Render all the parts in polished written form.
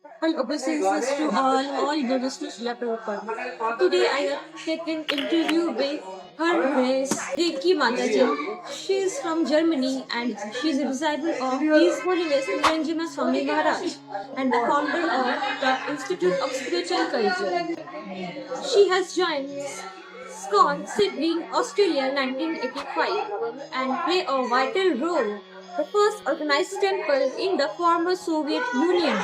All obeisances to all brothers to Srila Prabhupada. Today I have taken interview with Her Grace Devaki Mataji. She is from Germany and she is a disciple of His Holiness Niranjana Swami Maharaj and the founder of the Institute of Spiritual Culture. She has joined ISKCON Sydney, Australia 1985 and play a vital role, the first organized temple in the former Soviet Union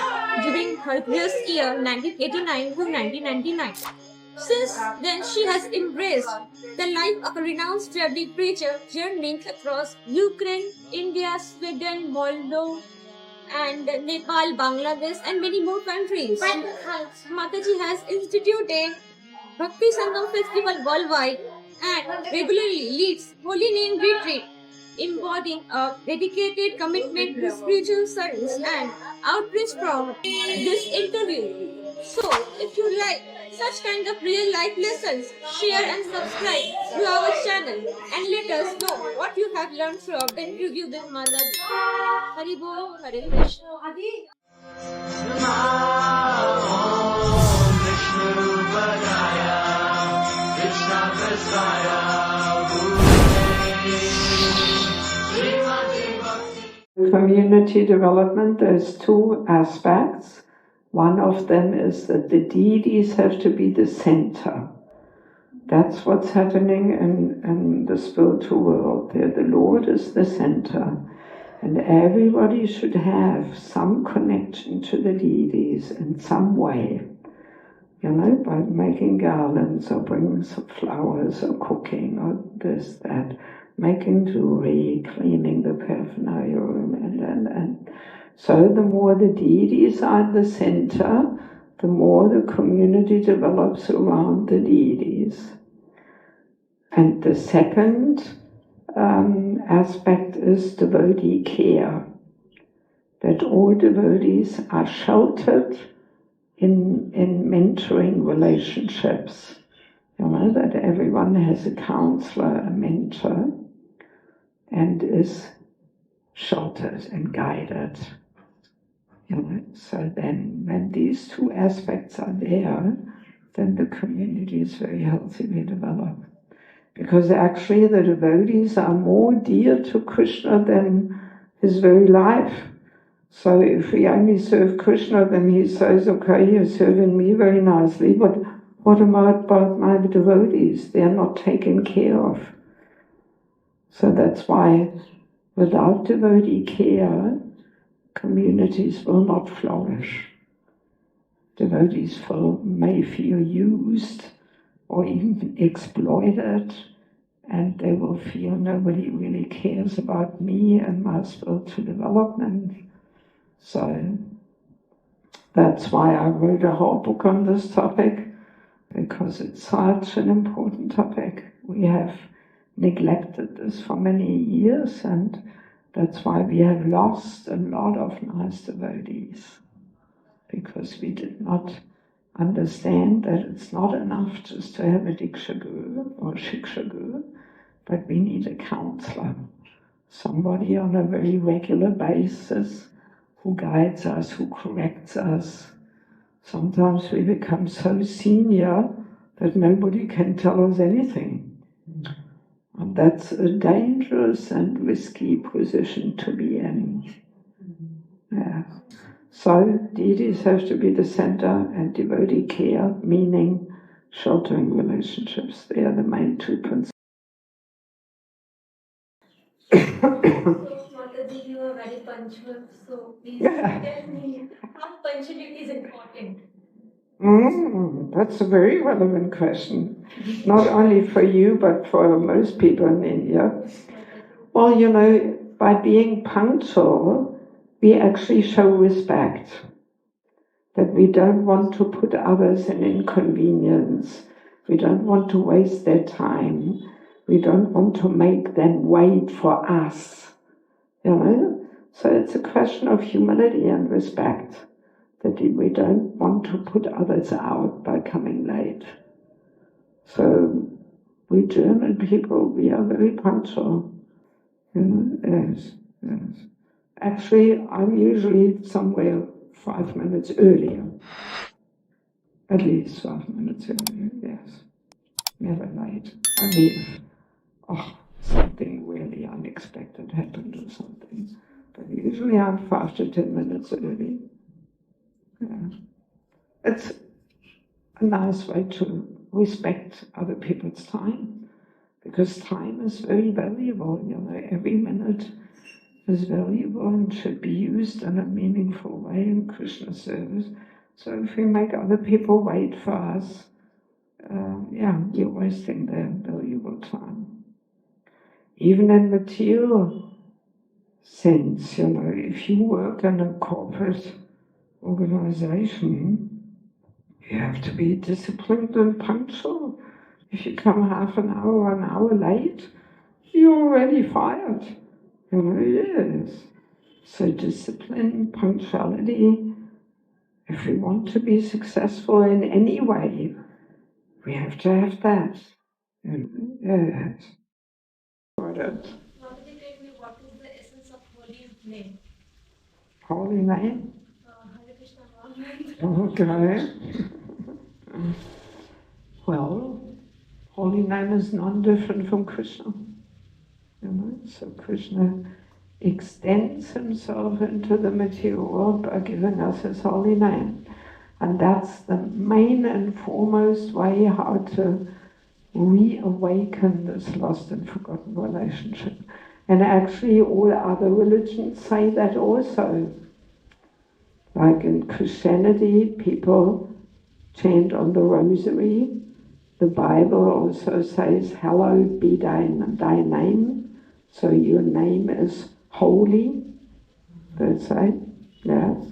during her years year 1989 to 1999. Since then, she has embraced the life of a renounced Devi preacher journeying across Ukraine, India, Sweden, Moldova, and Nepal, Bangladesh, and many more countries. Mataji has instituted Bhakti Sangam Festival worldwide and regularly leads Holy Name Retreat, embodying a dedicated commitment to spiritual service and outreach from this interview. So, if you like such kind of real life lessons, share and subscribe to our channel and let us know what you have learned from the interview with Mataji. Hari Bol, Hare Community development, there's two aspects. One of them is that the deities have to be the center. That's what's happening in the spiritual world. There, the Lord is the center. And everybody should have some connection to the deities in some way. You know, by making garlands or bringing some flowers or cooking or this, that, making jewelry, cleaning the paraphernalia room, and so the more the deities are in the center, the more the community develops around the deities. And the second aspect is devotee care, that all devotees are sheltered in mentoring relationships. You know, that everyone has a counselor, a mentor, and is sheltered and guided. You know, so then when these two aspects are there, then the community is very healthily developed. Because actually the devotees are more dear to Krishna than his very life. So if we only serve Krishna, then he says, okay, you're serving me very nicely, but what about my devotees? They're not taken care of. So that's why without devotee care, communities will not flourish. Devotees may feel used or even exploited, and they will feel nobody really cares about me and my spiritual development. So that's why I wrote a whole book on this topic, because it's such an important topic. We have neglected this for many years, and that's why we have lost a lot of nice devotees, because we did not understand that it's not enough just to have a Diksha Guru or Shiksha Guru, but we need a counselor, somebody on a very regular basis who guides us, who corrects us. Sometimes we become so senior that nobody can tell us anything. And that's a dangerous and risky position to be in. Yeah. So deities have to be the center, and devotee care, meaning sheltering relationships. They are the main two principles. Mataji, you are very punctual, so please tell me how punctuality is important. That's a very relevant question, not only for you, but for most people in India. Well, you know, by being punctual, we actually show respect, that we don't want to put others in inconvenience. We don't want to waste their time. We don't want to make them wait for us, you know. So it's a question of humility and respect, that we don't want to put others out by coming late. So we German people, we are very punctual. You know, yes. Actually, I'm usually somewhere 5 minutes earlier. At least 5 minutes earlier, yes. Never late. Only if, something really unexpected happened or something. But usually I'm 5 to 10 minutes early. Yeah. It's a nice way to respect other people's time, because time is very valuable. Every minute is valuable and should be used in a meaningful way in Krishna service. So if we make other people wait for us, we're wasting their valuable time. Even in material sense, if you work in a corporate organization, you have to be disciplined and punctual. If you come half an hour, 1 hour late, you're already fired. Yes. So discipline, punctuality. If we want to be successful in any way, we have to have that. Yes. What is the essence of holy name? Holy name? Hare Krishna. Okay. Well, holy name is non-different from Krishna. So Krishna extends himself into the material world by giving us his holy name. And that's the main and foremost way how to reawaken this lost and forgotten relationship. And actually all other religions say that also. Like in Christianity, people chant on the rosary. The Bible also says, hallowed be thy name. So your name is holy, they say. Yes.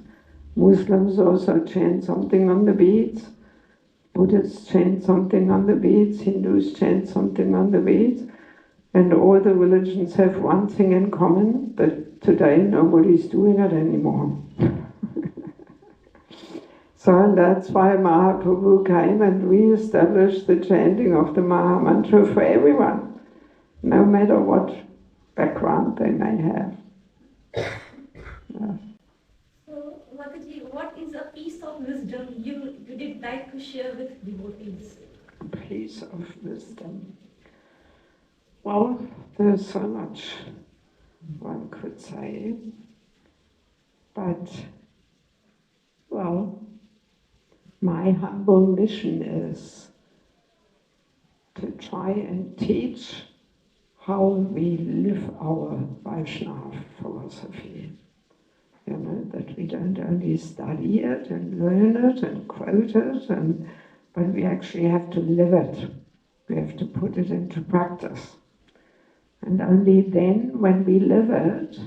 Muslims also chant something on the beads. Buddhists chant something on the beads. Hindus chant something on the beads. And all the religions have one thing in common, but today nobody's doing it anymore. So that's why Mahaprabhu came and re-established the chanting of the Maha Mantra for everyone, no matter what background they may have. So, Mataji, what is a piece of wisdom you did like to share with devotees? A piece of wisdom. Well, there's so much one could say, but, well, my humble mission is to try and teach how we live our Vaisnava philosophy. That we don't only study it and learn it and quote it, but we actually have to live it. We have to put it into practice. And only then, when we live it,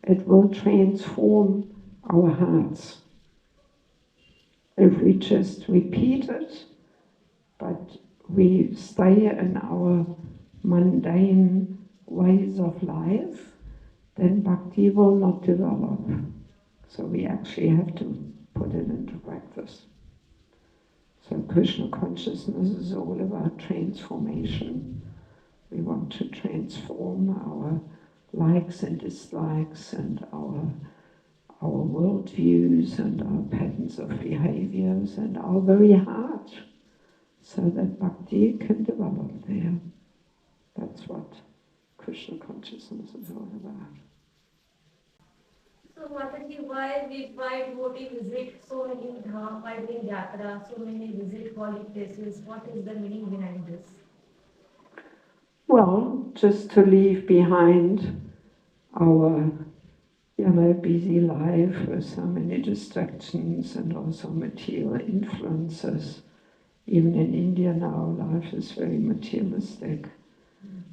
it will transform our hearts. If we just repeat it, but we stay in our mundane ways of life, then bhakti will not develop. So we actually have to put it into practice. So Krishna consciousness is all about transformation. We want to transform our likes and dislikes and our worldviews and our patterns of behaviors and our very heart, so that bhakti can develop there. That's what Krishna consciousness is all about. So, Mataji, why devotees visit so many dham, why doing yatra, so many visit holy places? What is the meaning behind this? Well, just to leave behind our busy life with so many distractions and also material influences. Even in India now, life is very materialistic.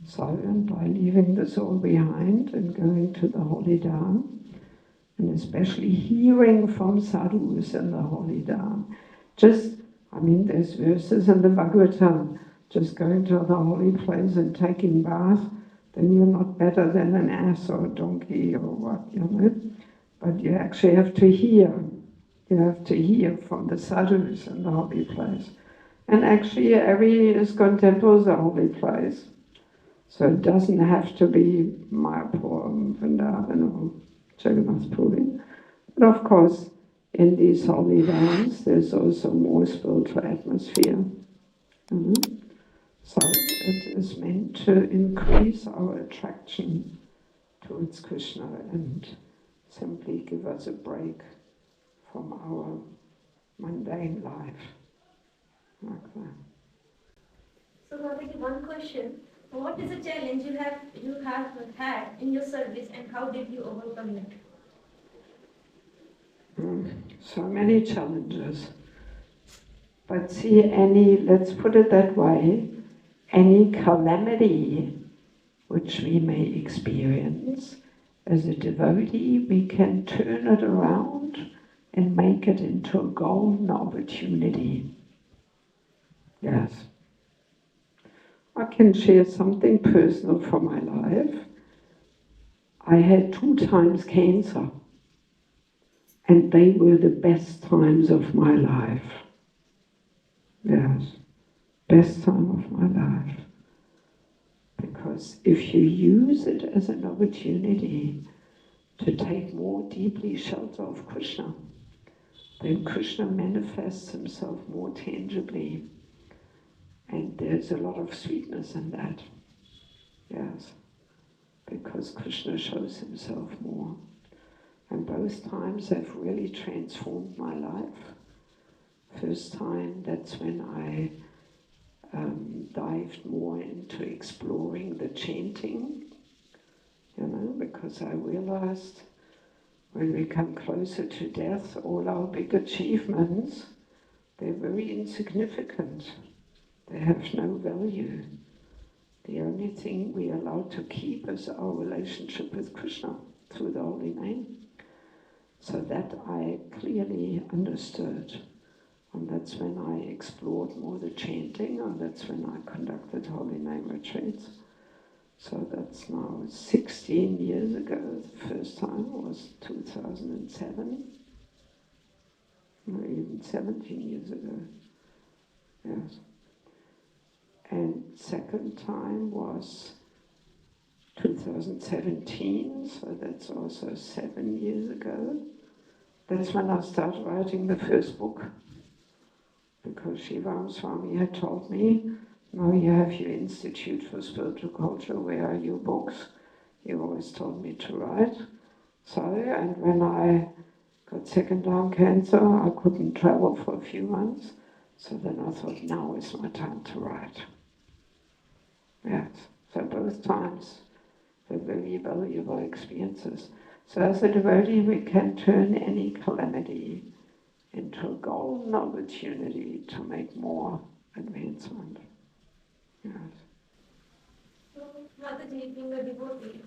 So, and by leaving this all behind and going to the holy dham, and especially hearing from sadhus in the holy dham, there's verses in the Bhagavatam, just going to the holy place and taking bath, then you're not better than an ass or a donkey or what, But you actually have to hear. You have to hear from the sadhus in the holy place. And actually every ISKCON temple is a holy place. So it doesn't have to be Mayapur, Vrindavan or Jagannath Puri. But of course, in these holy lands, there's also more spiritual atmosphere. So it is meant to increase our attraction towards Krishna and simply give us a break from our mundane life. Like that. So, Mataji, one question. What is a challenge you have had in your service, and how did you overcome it? So many challenges. But see, let's put it that way, any calamity which we may experience, as a devotee, we can turn it around and make it into a golden opportunity. Yes. I can share something personal from my life. I had 2 times cancer, and they were the best times of my life. Yes, best time of my life. Because if you use it as an opportunity to take more deeply shelter of Krishna, then Krishna manifests himself more tangibly. And there's a lot of sweetness in that. Yes. Because Krishna shows himself more. And both times have really transformed my life. First time, that's when I dived more into exploring the chanting, because I realized when we come closer to death, all our big achievements, they're very insignificant. They have no value. The only thing we are allowed to keep is our relationship with Krishna through the holy name. So that I clearly understood. And that's when I explored more the chanting, and that's when I conducted holy name retreats. So that's now 16 years ago. The first time was 2007, or even 17 years ago. Yes. And second time was 2017, so that's also 7 years ago. That's when I started writing the first book, because Shivam Swami had told me, now you have your Institute for Spiritual Culture, where are your books? He always told me to write. So, and when I got second lung cancer, I couldn't travel for a few months, so then I thought, now is my time to write. Yes, so both times were very valuable experiences. So as a devotee, we can turn any calamity into a golden opportunity to make more advancement. Yes. So, Mataji, being a devotee,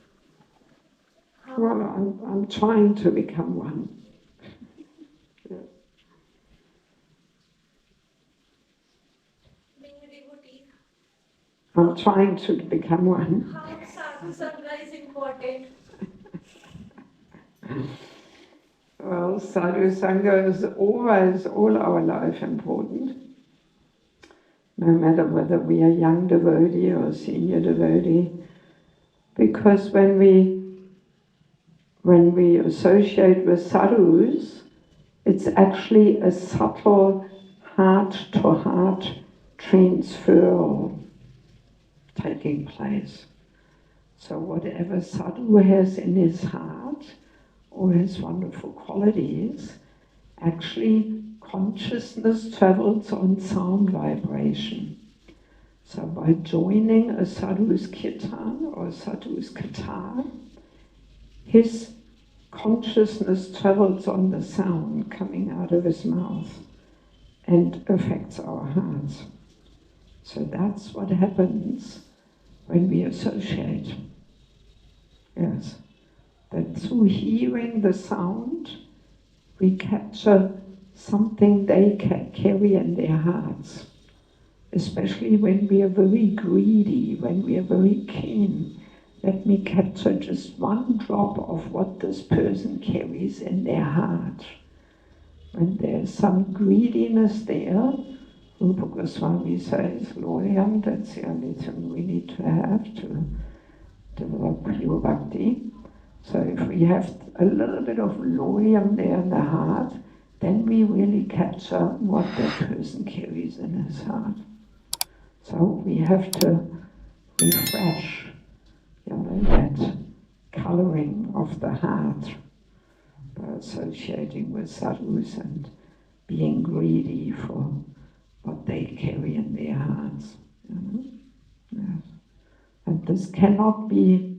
Well, I'm trying to become one. Yes. being a devotee, I'm trying to become one. how sadhu sangha is important? Well, sadhu sangha is always, all our life, important. No matter whether we are young devotee or senior devotee, because when we associate with sadhus, it's actually a subtle heart-to-heart transfer taking place. So whatever sadhu has in his heart, or his wonderful qualities, actually consciousness travels on sound vibration. So by joining a sadhu's kirtan or sadhu's katha, his consciousness travels on the sound coming out of his mouth and affects our hearts. So that's what happens when we associate. Yes. That through hearing the sound, we capture something they can carry in their hearts. Especially when we are very greedy, when we are very keen. Let me capture just one drop of what this person carries in their heart. When there's some greediness there, Rupa Goswami says, Loyam, that's the only thing we need to have to develop pure bhakti. So if we have a little bit of loyam there in the heart, then we really capture what that person carries in his heart. So we have to refresh, that coloring of the heart by associating with sadhus and being greedy for what they carry in their hearts. Yes. And this cannot be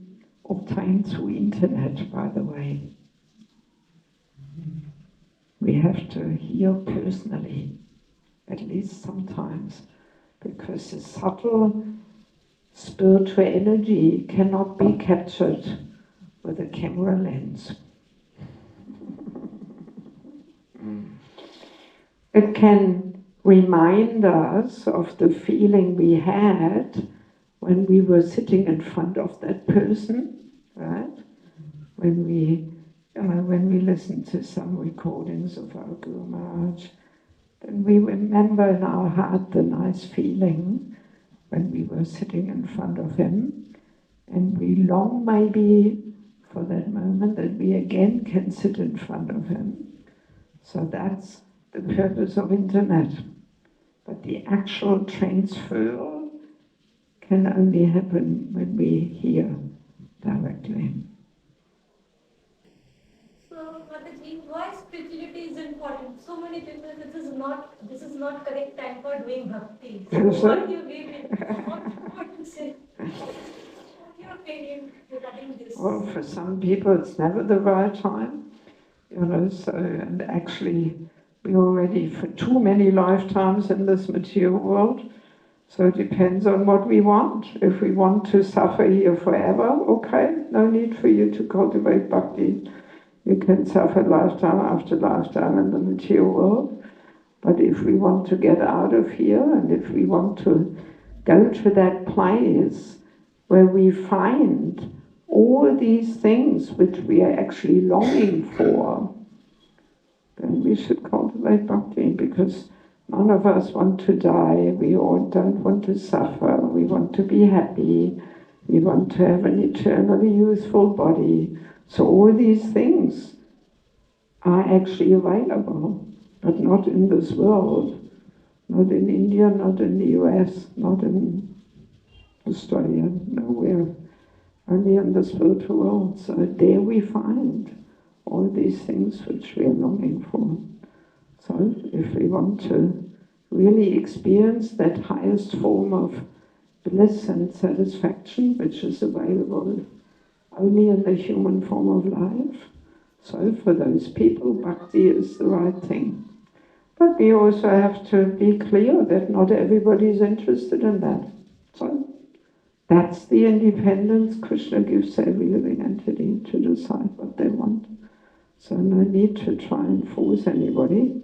obtained through internet, by the way. We have to hear personally, at least sometimes, because the subtle spiritual energy cannot be captured with a camera lens. It can remind us of the feeling we had when we were sitting in front of that person, right? When we listen to some recordings of our Guru Maharaj, then we remember in our heart the nice feeling when we were sitting in front of him, and we long maybe for that moment that we again can sit in front of him. So that's the purpose of internet. But the actual transfer can only happen when we hear directly. So, Mataji, why spirituality is important? So many people, this is not correct time for doing bhakti. So what you give it? What to say? What's your opinion regarding this? Well, for some people it's never the right time, so, and actually we are ready for too many lifetimes in this material world. So it depends on what we want. If we want to suffer here forever, okay, no need for you to cultivate bhakti. You can suffer lifetime after lifetime in the material world. But if we want to get out of here, and if we want to go to that place where we find all these things which we are actually longing for, then we should cultivate bhakti, because none of us want to die, we all don't want to suffer, we want to be happy, we want to have an eternally useful body. So all these things are actually available, but not in this world, not in India, not in the US, not in Australia, nowhere, only in the spiritual world. So there we find all these things which we are longing for. So if we want to really experience that highest form of bliss and satisfaction, which is available only in the human form of life, so for those people, bhakti is the right thing. But we also have to be clear that not everybody is interested in that. So that's the independence Krishna gives every living entity to decide what they want. So no need to try and force anybody.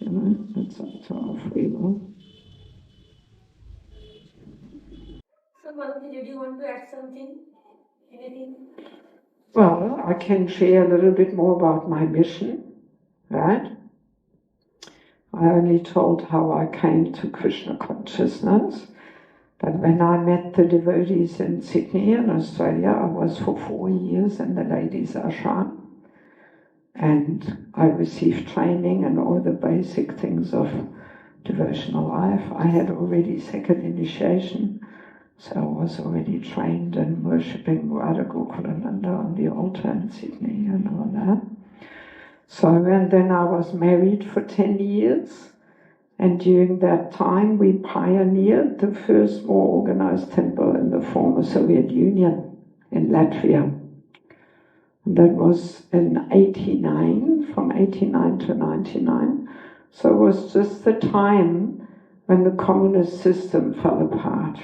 It's up to our free will. So, Mataji, did you want to add something? Anything? Well, I can share a little bit more about my mission, right? I only told how I came to Krishna consciousness, but when I met the devotees in Sydney in Australia, I was for 4 years in the ladies' ashram, and I received training and all the basic things of devotional life. I had already second initiation, so I was already trained in worshipping Radha Krishna on the altar in Sydney and all that. So, and then I was married for 10 years, and during that time we pioneered the first more organized temple in the former Soviet Union in Latvia. And that was in 89, from 89 to 99. So it was just the time when the communist system fell apart.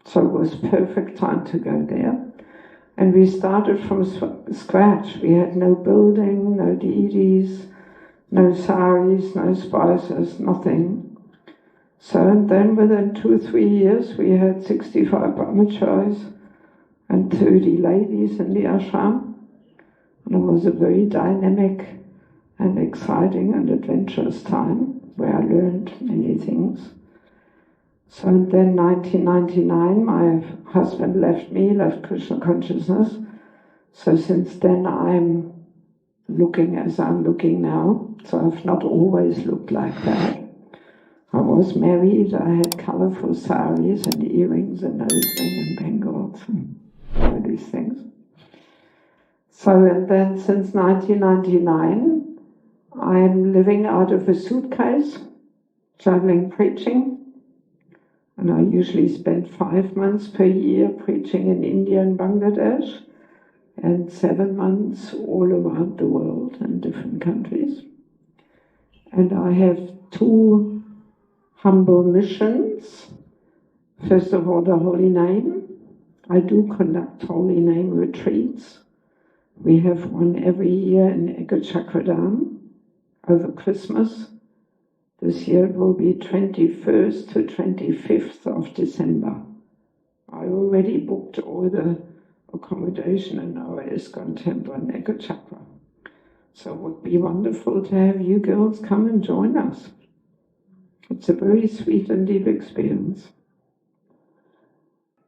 So it was perfect time to go there. And we started from scratch. We had no building, no deities, no saris, no spices, nothing. So and then within 2-3 years we had 65 brahmacharis and 30 ladies in the ashram. And it was a very dynamic and exciting and adventurous time where I learned many things. So then 1999, my husband left me, left Krishna consciousness. So since then I'm looking as I'm looking now. So I've not always looked like that. I was married, I had colorful saris and earrings and nose ring and bangles and all these things. So, and then since 1999, I'm living out of a suitcase, traveling preaching. And I usually spend 5 months per year preaching in India and Bangladesh, and 7 months all around the world in different countries. And I have 2 humble missions. First of all, the Holy Name. I do conduct Holy Name retreats. We have one every year in Ekachakradam over Christmas. This year it will be 21st to 25th of December. I already booked all the accommodation in our ISKCON Temple in Ekachakra. So it would be wonderful to have you girls come and join us. It's a very sweet and deep experience.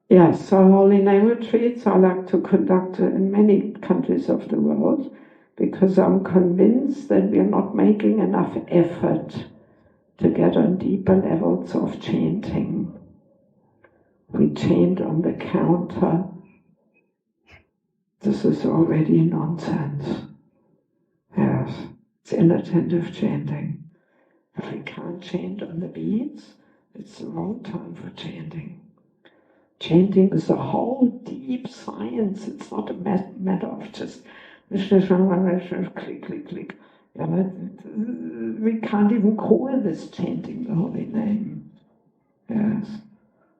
Yes, so Holy Name retreats I like to conduct in many countries of the world because I'm convinced that we are not making enough effort to get on deeper levels of chanting. We chant on the counter. This is already nonsense. Yes, it's inattentive chanting. If we can't chant on the beats, it's the wrong time for chanting. Chanting is a whole deep science. It's not a matter of just click, click, click. You know, we can't even call this chanting the Holy Name. Yes,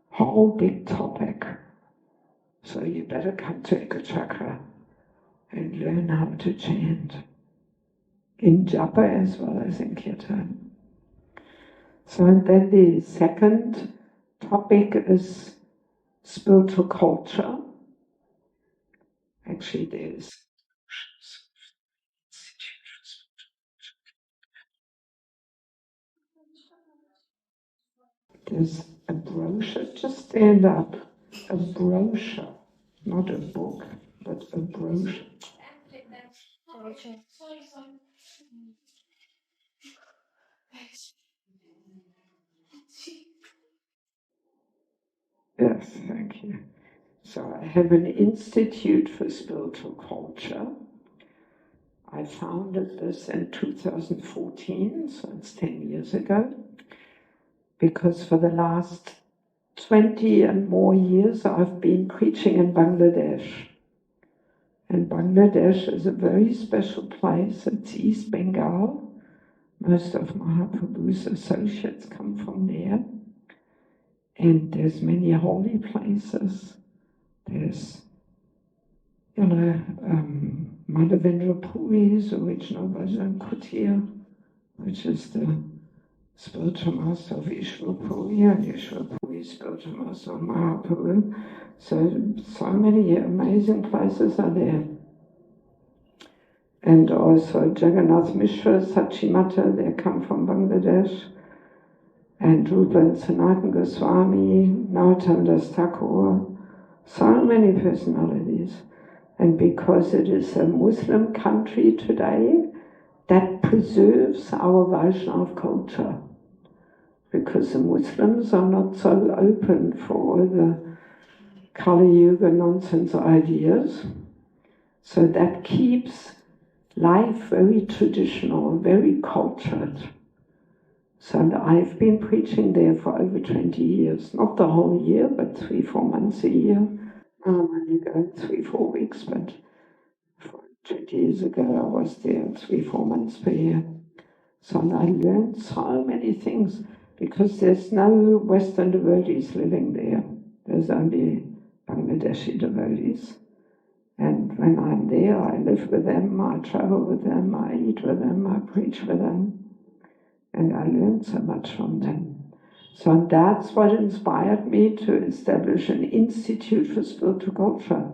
whole big topic. So you better come to Ekachakra and learn how to chant in japa as well as in kirtan. So and then the second topic is spiritual culture. Actually, there's a brochure. Just stand up. A brochure, not a book, but a brochure. Yes, thank you. So I have an institute for spiritual culture. I founded this in 2014, so it's 10 years ago, because for the last 20 and more years I've been preaching in Bangladesh. And Bangladesh is a very special place. It's East Bengal. Most of Mahaprabhu's associates come from there. And there's many holy places. There's, Madhavendra Puri's original Vajan Kutir, which is the spiritual master of Ishwar Puri, and Ishwar Puri spiritual master of Mahaprabhu. So many amazing places are there. And also Jagannath Mishra, Sachimata, they come from Bangladesh. And Rupa and Sanatan Goswami, Narottam Das Thakur, so many personalities. And because it is a Muslim country today, that preserves our Vaishnava culture. Because the Muslims are not so open for all the Kali Yuga nonsense ideas. So that keeps life very traditional, very cultured. So I've been preaching there for over 20 years. Not the whole year, but 3-4 months a year. I only go 3-4 weeks, but 20 years ago I was there 3-4 months per year. So I learned so many things because there's no Western devotees living there. There's only Bangladeshi devotees. And when I'm there, I live with them, I travel with them, I eat with them, I preach with them. And I learned so much from them. So that's what inspired me to establish an institute for spiritual culture,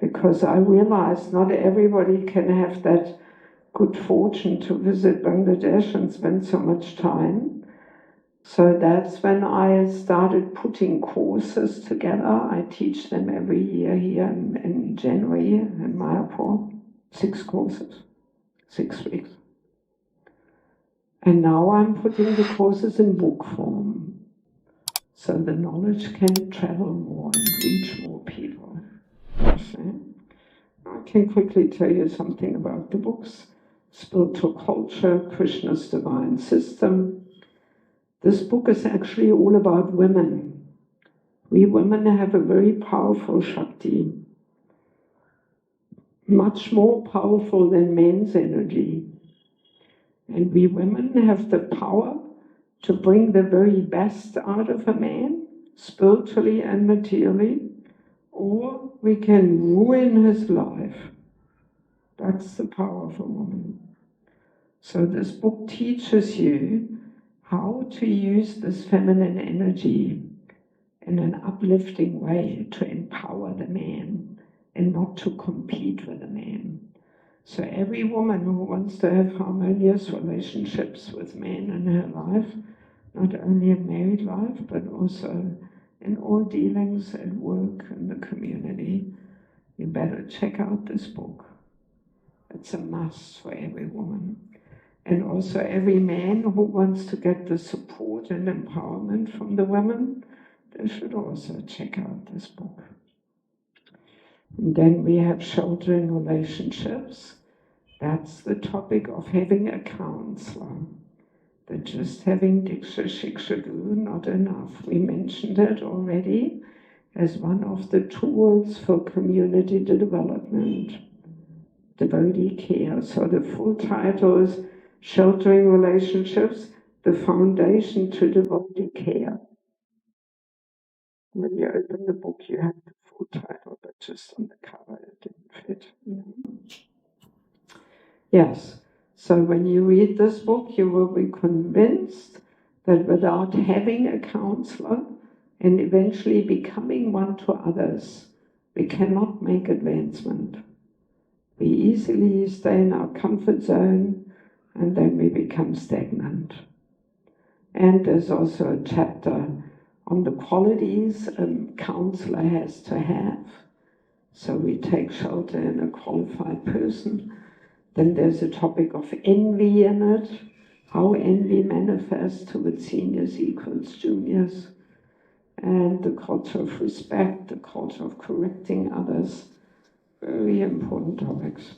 because I realized not everybody can have that good fortune to visit Bangladesh and spend so much time. So that's when I started putting courses together. I teach them every year here in January in Mayapur, 6 courses. 6 weeks. And now I'm putting the courses in book form, so the knowledge can travel more and reach more people. See? I can quickly tell you something about the books. Spiritual Culture, Krishna's Divine System. This book is actually all about women. We women have a very powerful Shakti, much more powerful than men's energy. And we women have the power to bring the very best out of a man, spiritually and materially, or we can ruin his life. That's the power of a woman. So this book teaches you how to use this feminine energy in an uplifting way to empower the man and not to compete with the man. So every woman who wants to have harmonious relationships with men in her life, not only in married life, but also in all dealings at work and the community, you better check out this book. It's a must for every woman. And also every man who wants to get the support and empowerment from the women, they should also check out this book. And then we have sheltering relationships. That's the topic of having a counselor. That just having Diksha Shiksha Guru not enough. We mentioned it already as one of the tools for community development, devotee care. So the full title is Sheltering Relationships, the Foundation to Devotee Care. When you open the book, you have the full title, but just on the cover it didn't fit. Yes, so when you read this book, you will be convinced that without having a counselor and eventually becoming one to others, we cannot make advancement. We easily stay in our comfort zone and then we become stagnant. And there's also a chapter on the qualities a counselor has to have. So we take shelter in a qualified person. Then there's a topic of envy in it, how envy manifests towards seniors equals juniors, and the culture of respect, the culture of correcting others. Very important topics.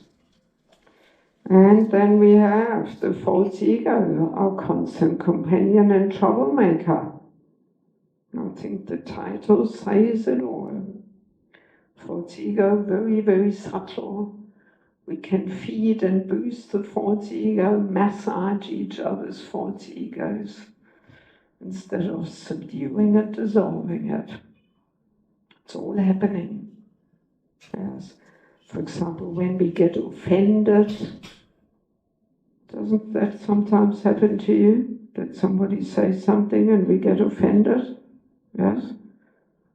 And then we have the false ego, our constant companion and troublemaker. I think the title says it all. False ego, very, very subtle. We can feed and boost the false ego, massage each other's false egos, instead of subduing it, dissolving it. It's all happening. Yes. For example, when we get offended, doesn't that sometimes happen to you? That somebody says something and we get offended? Yes?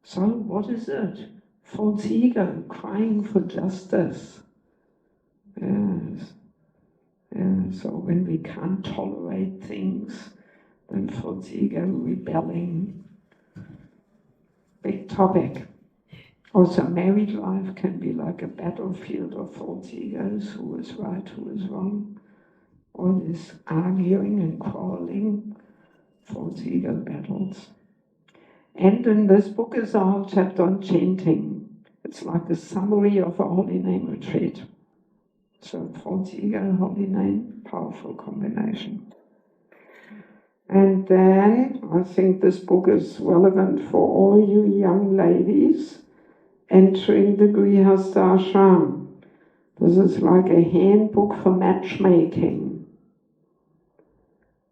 So what is it? False ego, crying for justice. Yes. Yeah, so when we can't tolerate things, then false ego rebelling. Big topic. Also, married life can be like a battlefield of false egos, who is right, who is wrong. All this arguing and quarreling, false ego battles. And in this book is a whole chapter on chanting. It's like a summary of a holy name retreat. So false ego, holy name, powerful combination. And then I think this book is relevant for all you young ladies entering the Grihastha Ashram. This is like a handbook for matchmaking.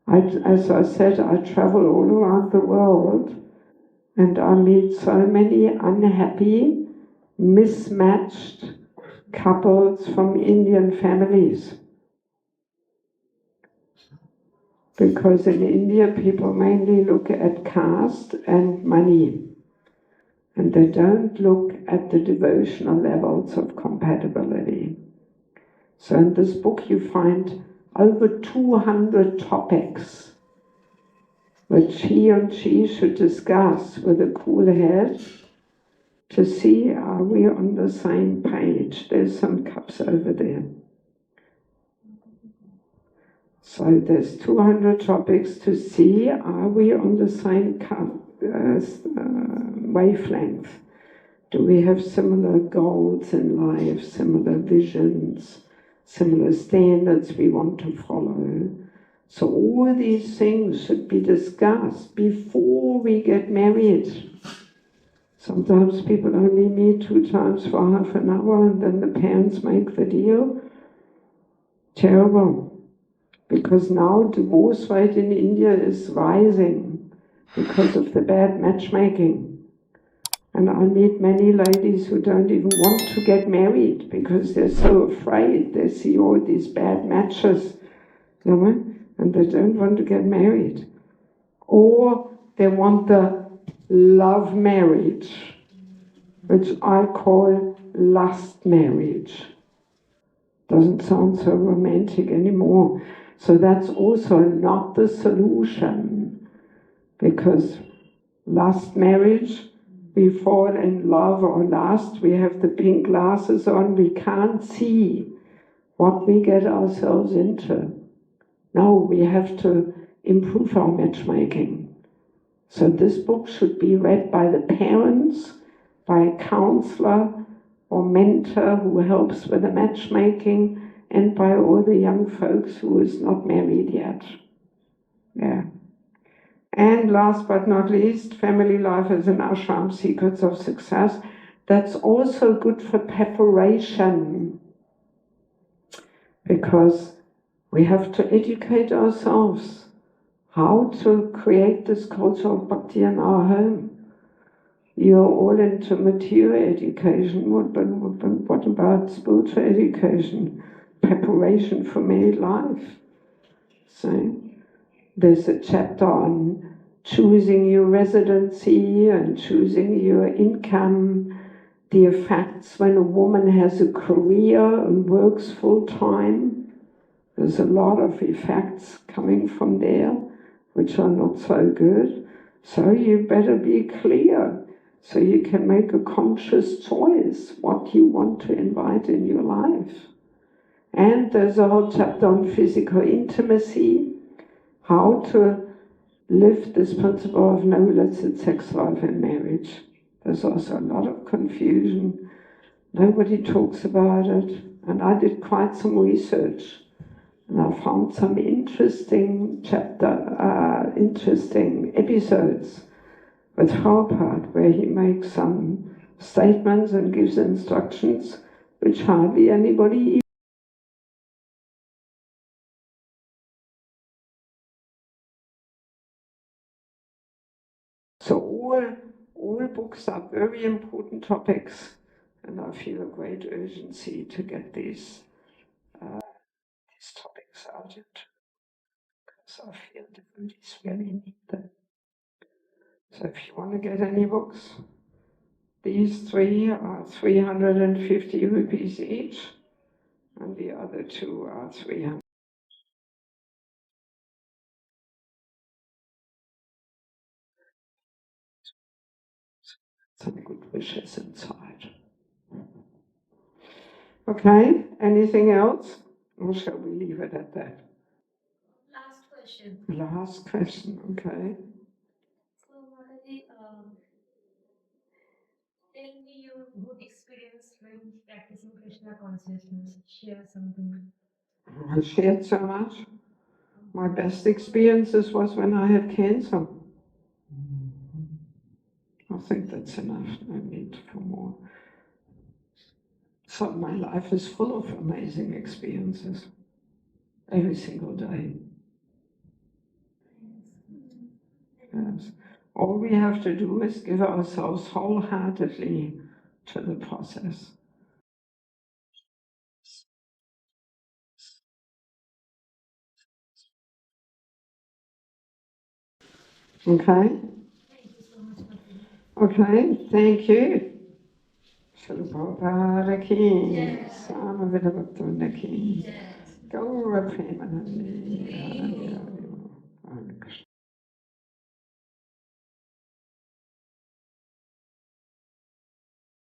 As I said, I travel all around the world and I meet so many unhappy, mismatched couples from Indian families. Because in India, people mainly look at caste and money. And they don't look at the devotional levels of compatibility. So in this book, you find over 200 topics which he and she should discuss with a cool head to see, are we on the same page? There's some cups over there. So there's 200 topics to see, are we on the same wavelength? Do we have similar goals in life, similar visions, similar standards we want to follow? So all these things should be discussed before we get married. Sometimes people only meet 2 times for half an hour and then the parents make the deal. Terrible. Because now divorce rate in India is rising because of the bad matchmaking. And I meet many ladies who don't even want to get married because they're so afraid. They see all these bad matches, you know, and they don't want to get married. Or they want the love marriage, which I call lust marriage. Doesn't sound so romantic anymore. So that's also not the solution, because lust marriage, we fall in love or lust, we have the pink glasses on, we can't see what we get ourselves into. No, we have to improve our matchmaking. So this book should be read by the parents, by a counselor or mentor who helps with the matchmaking, and by all the young folks who is not married yet. Yeah. And last but not least, Family Life as an Ashram, Secrets of Success. That's also good for preparation, because we have to educate ourselves how to create this culture of bhakti in our home. You're all into material education, but what about spiritual education? Preparation for married life. So there's a chapter on choosing your residency and choosing your income, the effects when a woman has a career and works full time. There's a lot of effects coming from there, which are not so good. So you better be clear, so you can make a conscious choice what you want to invite in your life. And there's a whole chapter on physical intimacy, how to live this principle of no illicit sex life in marriage. There's also a lot of confusion. Nobody talks about it. And I did quite some research, and I found some interesting episodes with Prabhupada, where he makes some statements and gives instructions which hardly anybody. So all books are very important topics, and I feel a great urgency to get these topics out, because I feel the devotees really need them. So if you want to get any books, these 3 are 350 rupees each, and the other 2 are 300. Some good wishes inside. Okay, anything else? Or shall we leave it at that? Last question. Last question, okay. So, Mataji, tell me your good experience when practicing Krishna consciousness. Share something. I shared so much. My best experiences was when I had cancer. I think that's enough. No need for more. So my life is full of amazing experiences. Every single day. Yes. All we have to do is give ourselves wholeheartedly to the process. Okay? Thank you so much, Mataji. Okay, thank you. Srila Prabhupada ki, Yes. Samavita Bhaktivinoda ki, Yes. Gaura Premanandi, Hare Krishna.